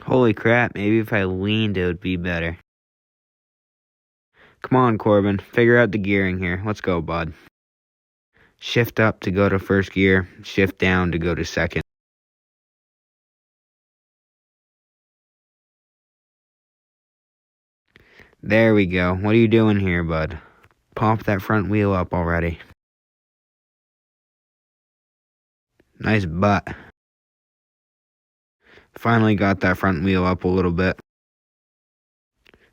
Holy crap, maybe if I leaned it would be better. Come on, Corbin, figure out the gearing here. Let's go, bud. Shift up to go to first gear, shift down to go to second. There we go. What are you doing here, bud? Pop that front wheel up already. Nice butt. Finally got that front wheel up a little bit.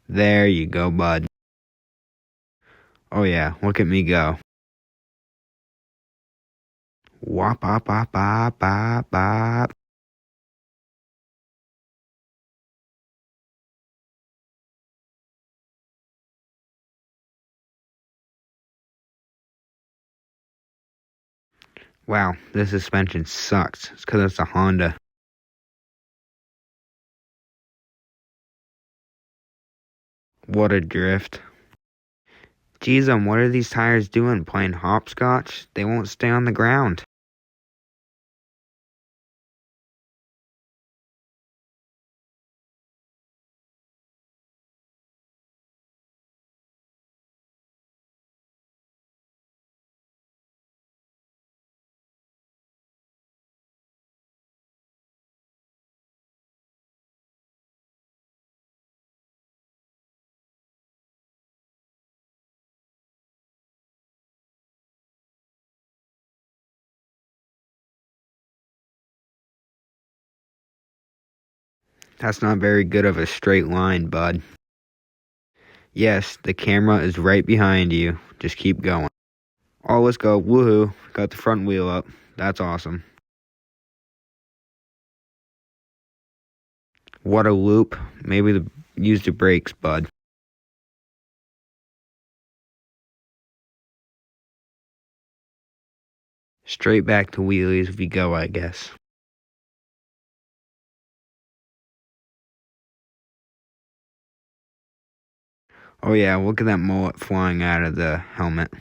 There you go, bud. Oh yeah, look at me go. Wop, bop, bop, bop, bop, bop. Wow, this suspension sucks. It's because it's a Honda. What a drift. Geez, what are these tires doing? Playing hopscotch? They won't stay on the ground. That's not very good of a straight line, bud. Yes, the camera is right behind you. Just keep going. Oh, let's go. Woohoo. Got the front wheel up. That's awesome. What a loop. Maybe use the brakes, bud. Straight back to wheelies if we go, I guess. Oh yeah, look at that mullet flying out of the helmet.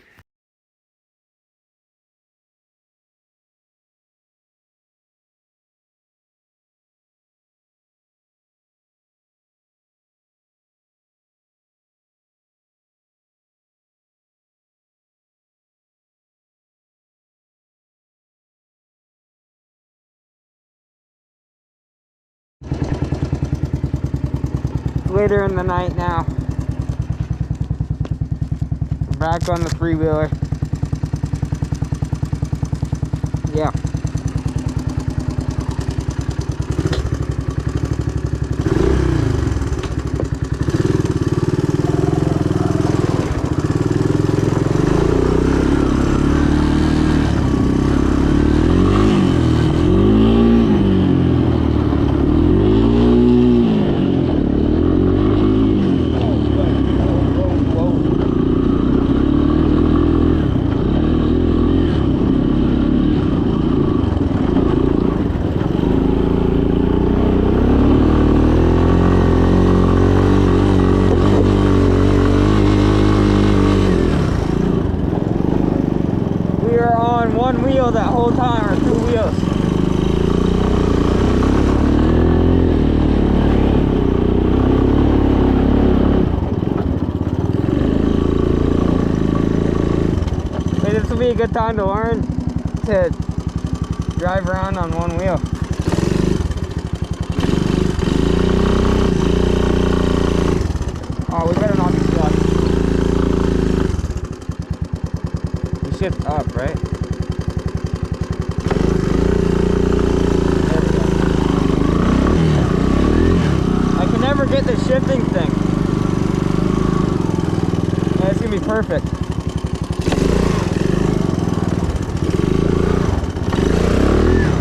Later in the night now. We're back on the three-wheeler. Yeah. One wheel that whole time, or two wheels. Hey, this will be a good time to learn to drive around on one wheel. Oh, we better not be stuck. We shift up, right? Get the shifting thing. Yeah, it's gonna be perfect.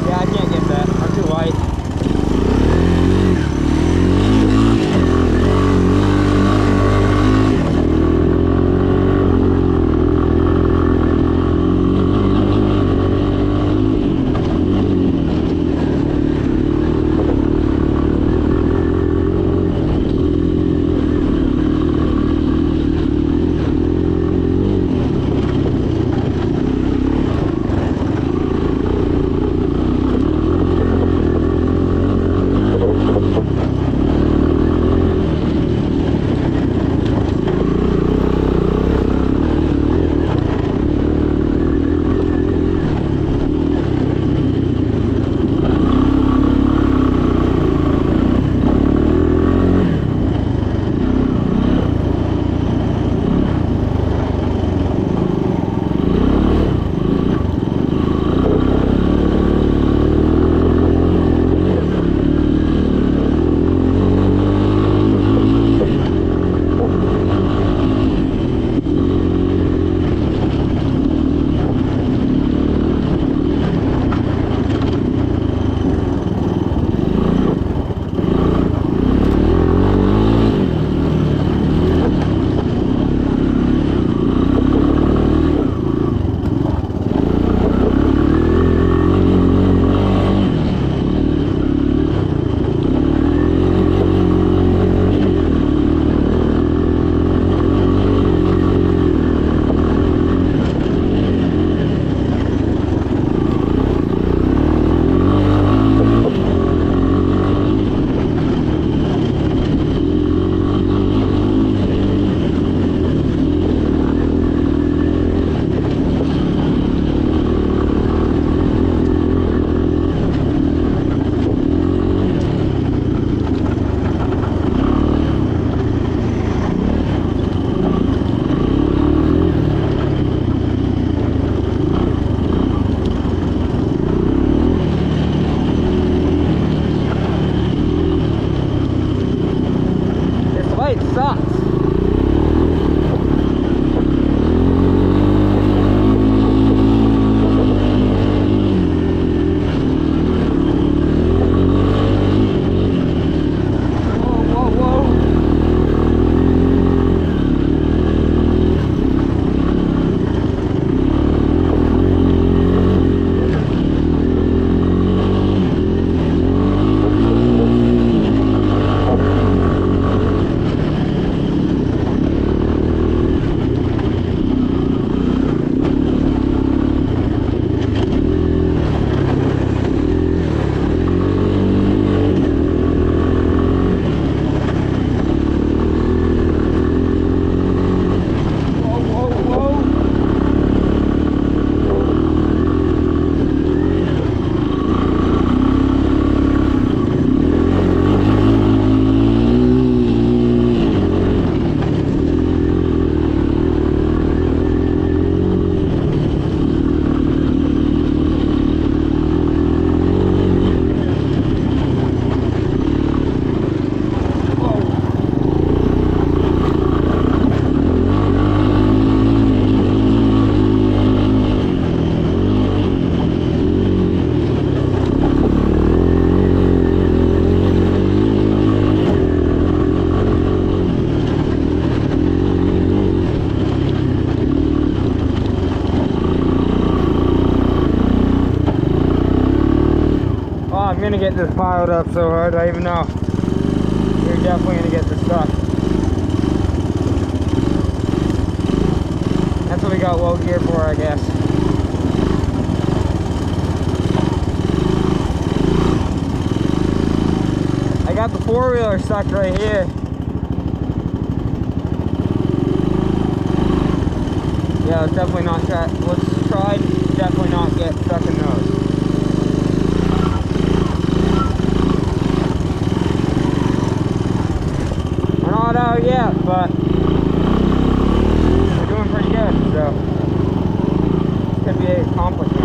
Yeah, I can't get that. I'm too light. gonna get this piled up so hard, I even know. You're definitely gonna get this stuck. That's what we got low gear for, I guess. I got the four-wheeler stuck right here. Yeah, it's definitely not try. Let's try to definitely not get stuck in those. We're not out yet, but we're doing pretty good, so it could be an accomplishment.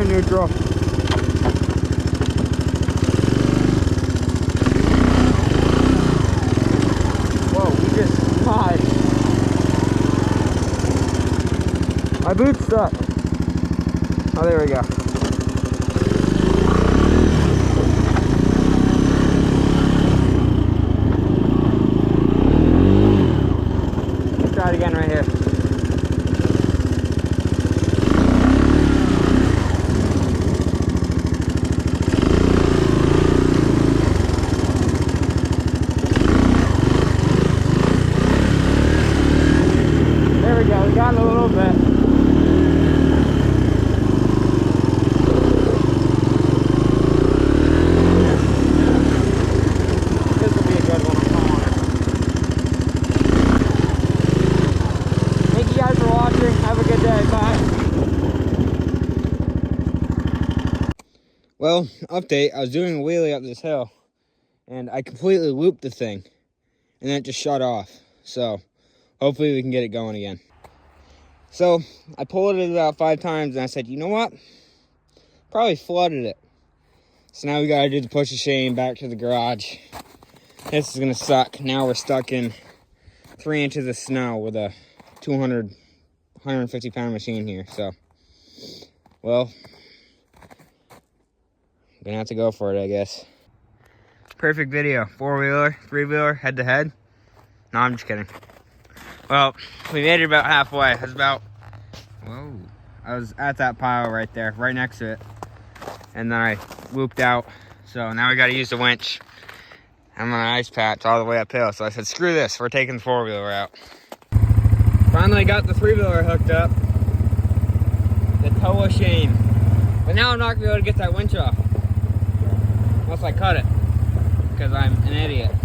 Neutral. Whoa, we just slide. My boot's stuck. Oh, there we go. Let's try it again right here. We got a little bit. This will be a good one, I'm calling it. Thank you guys for watching. Have a good day. Bye. Well, update. I was doing a wheelie up this hill, and I completely looped the thing, and then it just shut off. So, hopefully we can get it going again. So, I pulled it about 5 times, and I said, you know what? Probably flooded it. So now we gotta do the push of shame back to the garage. This is gonna suck. Now we're stuck in 3 inches of snow with a 150 pound machine here. So, well, I'm gonna have to go for it, I guess. Perfect video. 4-wheeler, 3-wheeler, head to head. No, I'm just kidding. Well, we made it about halfway. I was at that pile right there, right next to it. And then I looped out. So now we gotta use the winch. I'm on an ice patch all the way uphill. So I said, screw this, we're taking the 4-wheeler out. Finally got the 3-wheeler hooked up. The toe of shame. But now I'm not gonna be able to get that winch off. Unless I cut it. Because I'm an idiot.